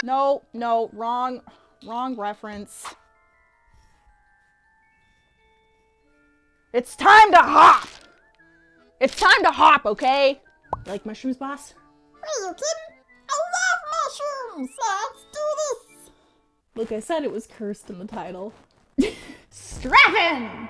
No, no, wrong reference. It's time to hop! It's time to hop, okay? You like mushrooms, boss? Are you kidding? I love mushrooms! Let's do this! Look, I said it was cursed in the title. Strap in!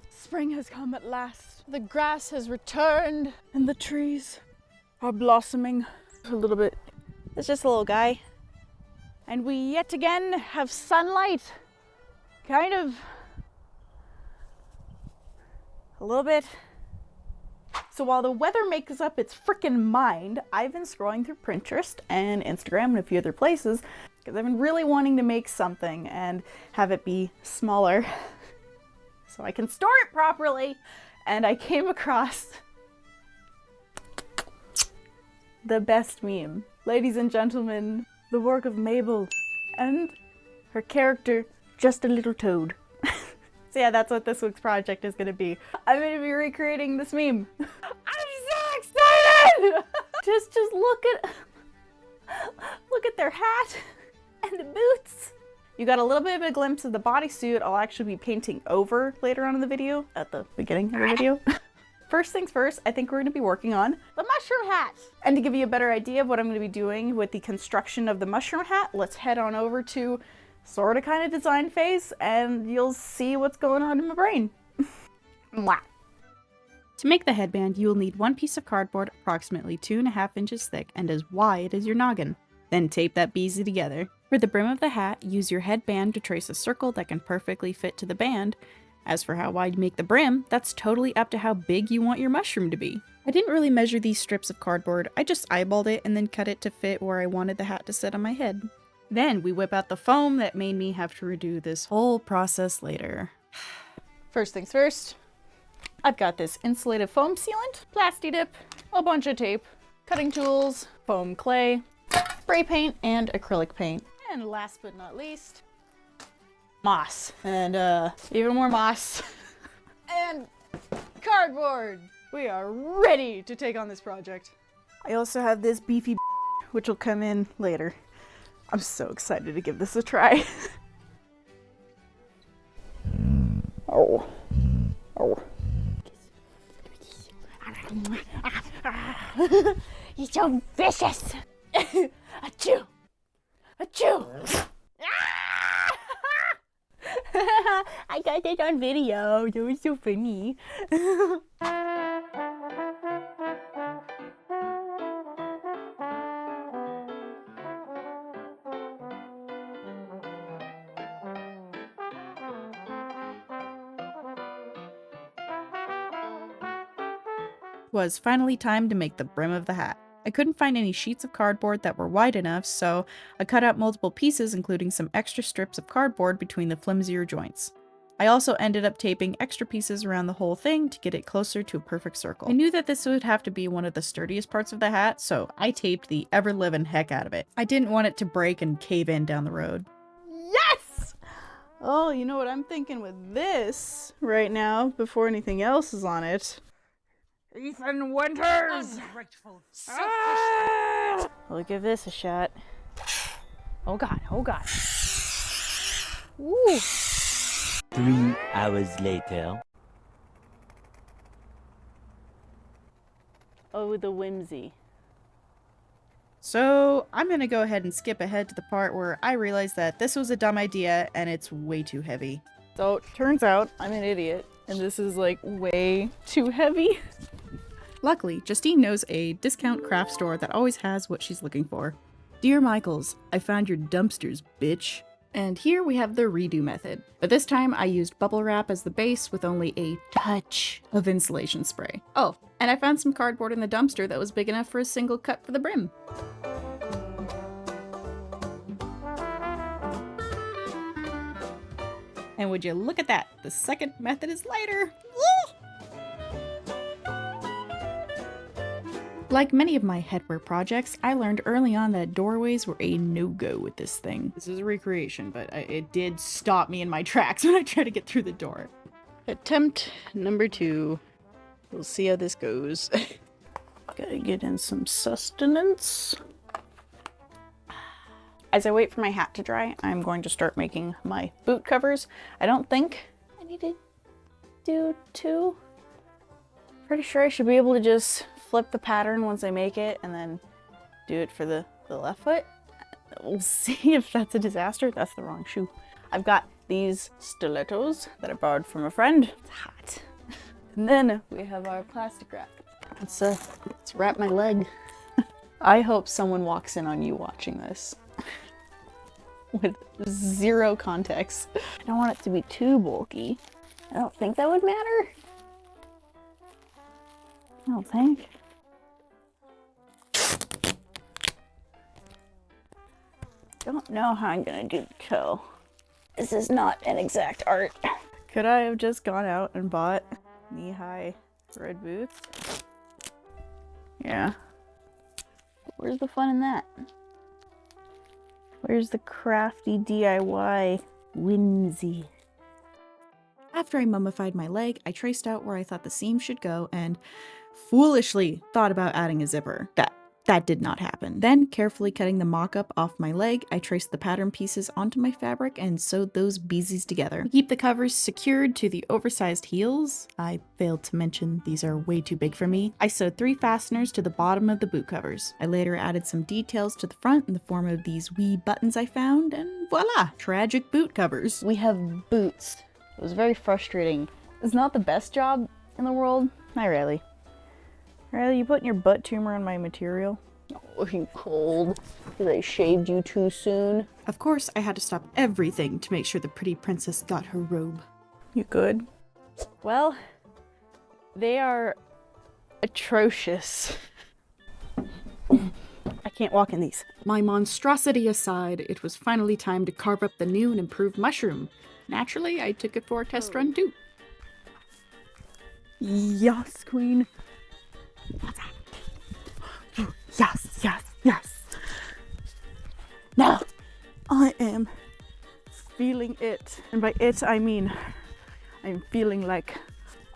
Spring has come at last. The grass has returned and the trees are blossoming a little bit. It's just a little guy. And we yet again have sunlight. Kind of. A little bit. So while the weather makes up its frickin' mind, I've been scrolling through Pinterest and Instagram and a few other places because I've been really wanting to make something and have it be smaller so I can store it properly. And I came across the best meme. Ladies and gentlemen, the work of Mabel and her character, Just a Little Toad. So yeah, that's what this week's project is gonna be. I'm gonna be recreating this meme. I'm so excited! just look at their hat and the boots. You got a little bit of a glimpse of the bodysuit I'll actually be painting over later on in the video, at the beginning of the video. First things first, I think we're gonna be working on the mushroom hat. And to give you a better idea of what I'm gonna be doing with the construction of the mushroom hat, let's head on over to sort of kind of design phase and you'll see what's going on in my brain. To make the headband, you will need one piece of cardboard approximately 2.5 inches thick and as wide as your noggin. Then tape that beezy together. For the brim of the hat, use your headband to trace a circle that can perfectly fit to the band. As for how wide you make the brim, that's totally up to how big you want your mushroom to be. I didn't really measure these strips of cardboard, I just eyeballed it and then cut it to fit where I wanted the hat to sit on my head. Then we whip out the foam that made me have to redo this whole process later. First things first, I've got this insulated foam sealant, plasti dip, a bunch of tape, cutting tools, foam clay, spray paint, and acrylic paint. And last but not least, moss. And even more moss. And cardboard. We are ready to take on this project. I also have this beefy which will come in later. I'm so excited to give this a try. Oh. Oh. You're so vicious! Achoo! Achoo! I got that on video. That was so funny. Was finally time to make the brim of the hat. I couldn't find any sheets of cardboard that were wide enough, so I cut out multiple pieces, including some extra strips of cardboard between the flimsier joints. I also ended up taping extra pieces around the whole thing to get it closer to a perfect circle. I knew that this would have to be one of the sturdiest parts of the hat, so I taped the ever-living heck out of it. I didn't want it to break and cave in down the road. Yes! Oh, you know what I'm thinking with this right now, before anything else is on it? Ethan Winters! Ungrateful, Ah! We'll give this a shot. Oh god, oh god. Ooh. 3 hours later. Oh, the whimsy. So I'm gonna go ahead and skip ahead to the part where I realized that this was a dumb idea and it's way too heavy. So, turns out I'm an idiot, and this is like way too heavy. Luckily, Justine knows a discount craft store that always has what she's looking for. Dear Michaels, I found your dumpsters, bitch. And here we have the redo method. But this time I used bubble wrap as the base with only a touch of insulation spray. Oh, and I found some cardboard in the dumpster that was big enough for a single cut for the brim. And would you look at that, the second method is lighter. Like many of my headwear projects, I learned early on that doorways were a no-go with this thing. This is a recreation, but it did stop me in my tracks when I tried to get through the door. Attempt number 2. We'll see how this goes. Gotta get in some sustenance. As I wait for my hat to dry, I'm going to start making my boot covers. I don't think I need to do two. Pretty sure I should be able to just flip the pattern once I make it and then do it for the left foot. We'll see if that's a disaster. That's the wrong shoe. I've got these stilettos that I borrowed from a friend. It's hot. And then we have our plastic wrap. Let's wrap my leg. I hope someone walks in on you watching this with zero context. I don't want it to be too bulky. I don't think that would matter. I don't think. Don't know how I'm gonna do the toe. This is not an exact art. Could I have just gone out and bought knee-high red boots? Yeah. Where's the fun in that? Where's the crafty DIY whimsy? After I mummified my leg, I traced out where I thought the seam should go and foolishly thought about adding a zipper. That did not happen. Then, carefully cutting the mock-up off my leg, I traced the pattern pieces onto my fabric and sewed those beezies together. To keep the covers secured to the oversized heels, I failed to mention these are way too big for me, I sewed 3 fasteners to the bottom of the boot covers. I later added some details to the front in the form of these wee buttons I found, and voila! Tragic boot covers. We have boots. It was very frustrating. It's not the best job in the world. Not really. Really, you putting your butt tumor on my material? Oh, you cold. Because I shaved you too soon. Of course, I had to stop everything to make sure the pretty princess got her robe. You good? Well, they are atrocious. I can't walk in these. My monstrosity aside, it was finally time to carve up the new and improved mushroom. Naturally, I took it for a test run too. Yes, queen. Yes, yes, yes. Now, I am feeling it. And by it, I mean, I'm feeling like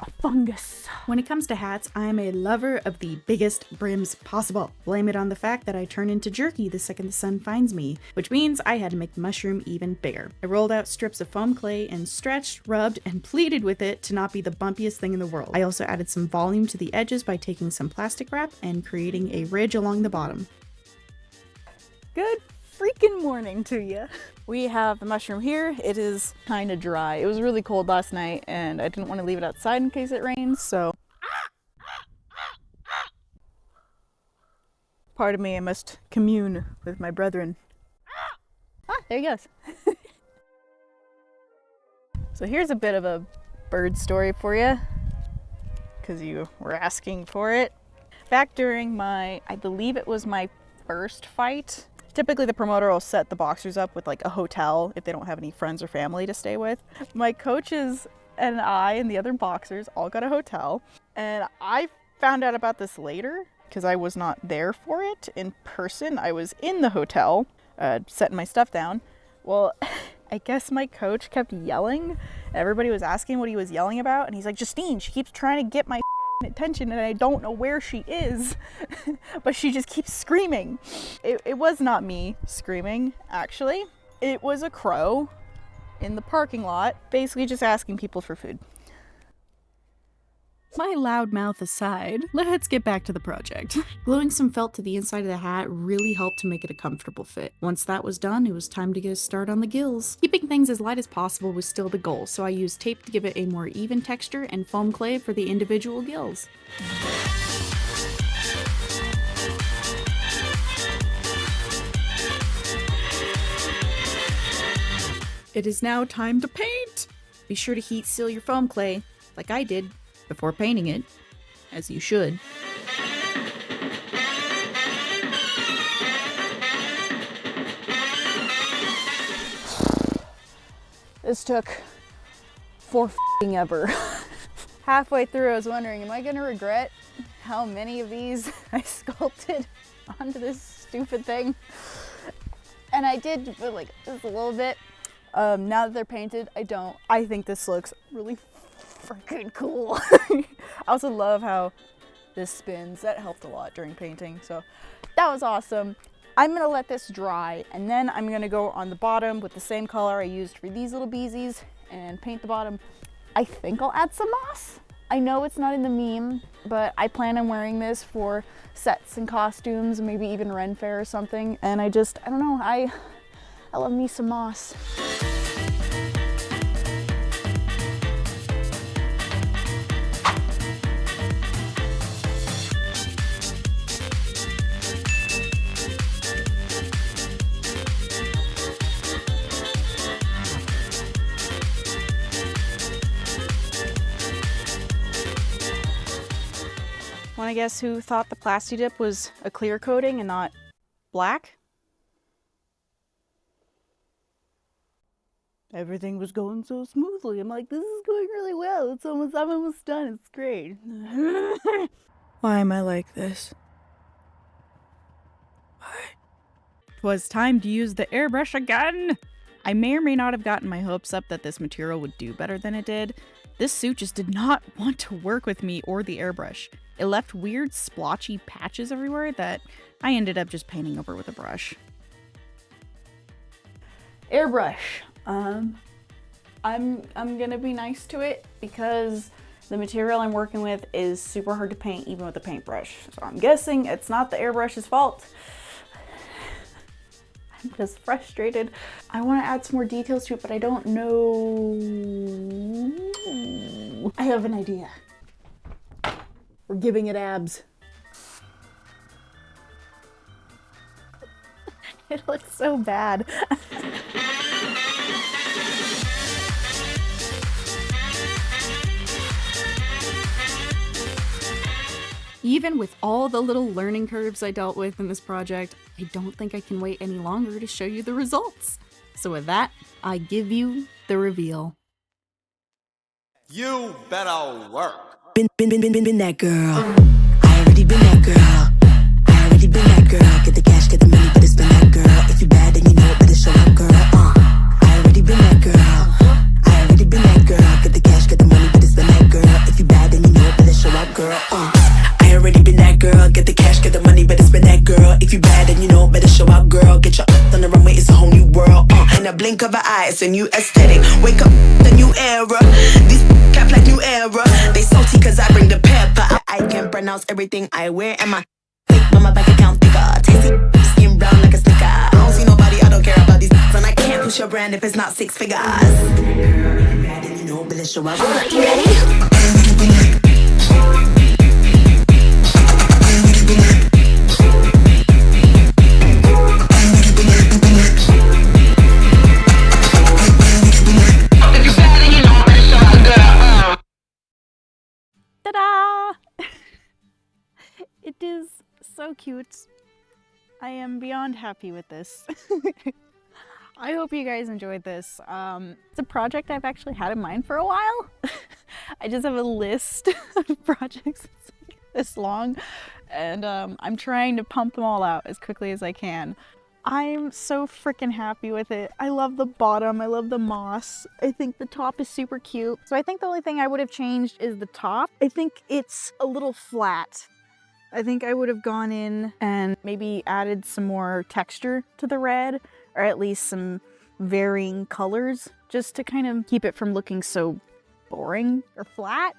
a fungus. When it comes to hats, I'm a lover of the biggest brims possible. Blame it on the fact that I turn into jerky the second the sun finds me, which means I had to make the mushroom even bigger. I rolled out strips of foam clay and stretched, rubbed, and pleated with it to not be the bumpiest thing in the world. I also added some volume to the edges by taking some plastic wrap and creating a ridge along the bottom. Good freaking morning to you. We have the mushroom here. It is kind of dry. It was really cold last night and I didn't want to leave it outside in case it rains, so part of me, I must commune with my brethren. Ah, there he goes. So here's a bit of a bird story for you, because you were asking for it. Back during my, I believe it was my first fight, typically the promoter will set the boxers up with like a hotel if they don't have any friends or family to stay with. My coaches and I and the other boxers all got a hotel, and I found out about this later because I was not there for it in person. I was in the hotel setting my stuff down. Well, I guess my coach kept yelling. Everybody was asking what he was yelling about, and he's like, Justine, she keeps trying to get my attention and I don't know where she is, but she just keeps screaming. It was not me screaming, actually. It was a crow in the parking lot, basically just asking people for food. My loud mouth aside, let's get back to the project. Gluing some felt to the inside of the hat really helped to make it a comfortable fit. Once that was done, it was time to get a start on the gills. Keeping things as light as possible was still the goal, so I used tape to give it a more even texture and foam clay for the individual gills. It is now time to paint! Be sure to heat seal your foam clay, like I did, before painting it, as you should. This took forever. Halfway through I was wondering, am I gonna regret how many of these I sculpted onto this stupid thing? And I did, but like just a little bit. Now that they're painted, I don't. I think this looks really freaking cool. I also love how this spins. That helped a lot during painting, so that was awesome. I'm gonna let this dry, and then I'm gonna go on the bottom with the same color I used for these little beesies and paint the bottom. I think I'll add some moss. I know it's not in the meme, but I plan on wearing this for sets and costumes, maybe even Ren Fair or something, and I don't know, I love me some moss. Wanna guess who thought the Plasti Dip was a clear coating and not black? Everything was going so smoothly. I'm like, this is going really well. I'm almost done. It's great. Why am I like this? It was time to use the airbrush again. I may or may not have gotten my hopes up that this material would do better than it did. This suit just did not want to work with me or the airbrush. It left weird splotchy patches everywhere that I ended up just painting over with a brush. Airbrush. I'm gonna be nice to it because the material I'm working with is super hard to paint even with a paintbrush. So I'm guessing it's not the airbrush's fault. I'm just frustrated. I want to add some more details to it, but I don't know. I have an idea. We're giving it abs. It looks so bad. Even with all the little learning curves I dealt with in this project, I don't think I can wait any longer to show you the results. So with that, I give you the reveal. You better work. Been that girl. I already been that girl. I already been that girl. Get the cash, get the money, better spend that girl. If you bad, then you know it, better show up, girl. I already been that girl. I already been that girl. Get the cash, get the money, better spend that girl. If you bad, then you know it, better show up, girl. I already been that girl. Get the cash, get the money, better spend that girl. If you bad, then you know it, better show up, girl. Get your on the runway, it's a whole new world. In a blink of an eye, it's a new aesthetic. Wake up, the new era. This cap like new era. They salty cause I bring the pepper. I can pronounce everything I wear, and my mama bank account thicker. Tasty, skin brown like a sticker. I don't see nobody, I don't care about these. And I can't push your brand if it's not 6 figures. You know, better show up. You ready? Ta-da! It is so cute. I am beyond happy with this. I hope you guys enjoyed this. It's a project I've actually had in mind for a while. I just have a list of projects this long, and I'm trying to pump them all out as quickly as I can. I'm so freaking happy with it. I love the bottom, I love the moss. I think the top is super cute. So I think the only thing I would have changed is the top. I think it's a little flat. I think I would have gone in and maybe added some more texture to the red, or at least some varying colors, just to kind of keep it from looking so boring or flat.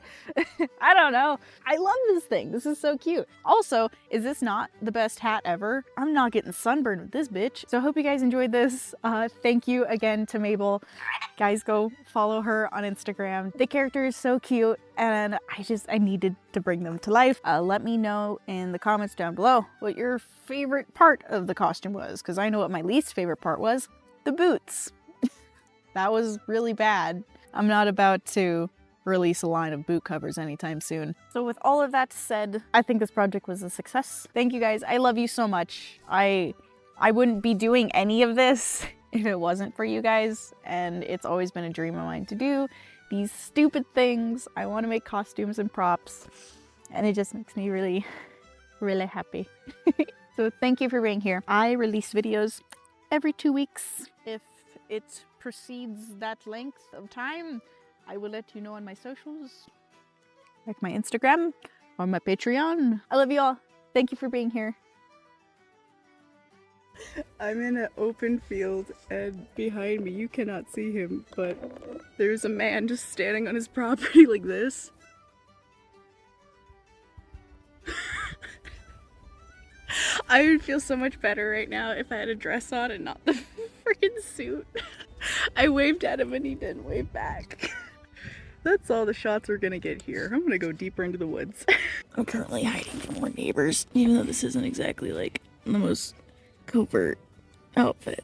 I don't know. I love this thing. This is so cute. Also, is this not the best hat ever? I'm not getting sunburned with this bitch. So I hope you guys enjoyed this. Thank you again to Mabel. Guys, go follow her on Instagram. The character is so cute, and I needed to bring them to life. Let me know in the comments down below what your favorite part of the costume was, because I know what my least favorite part was. The boots. That was really bad. I'm not about to release a line of boot covers anytime soon. So with all of that said, I think this project was a success. Thank you guys. I love you so much. I wouldn't be doing any of this if it wasn't for you guys, and it's always been a dream of mine to do these stupid things. I want to make costumes and props, and it just makes me really, really happy. So thank you for being here. I release videos every 2 weeks. If it proceeds that length of time, I will let you know on my socials, like my Instagram on my Patreon. I love you all. Thank you for being here. I'm in an open field, and behind me, you cannot see him, but there's a man just standing on his property like this. I would feel so much better right now if I had a dress on and not the freaking suit. I waved at him and he didn't wave back. That's all the shots we're gonna get here. I'm gonna go deeper into the woods. I'm currently hiding from our neighbors, even though this isn't exactly like the most covert outfit.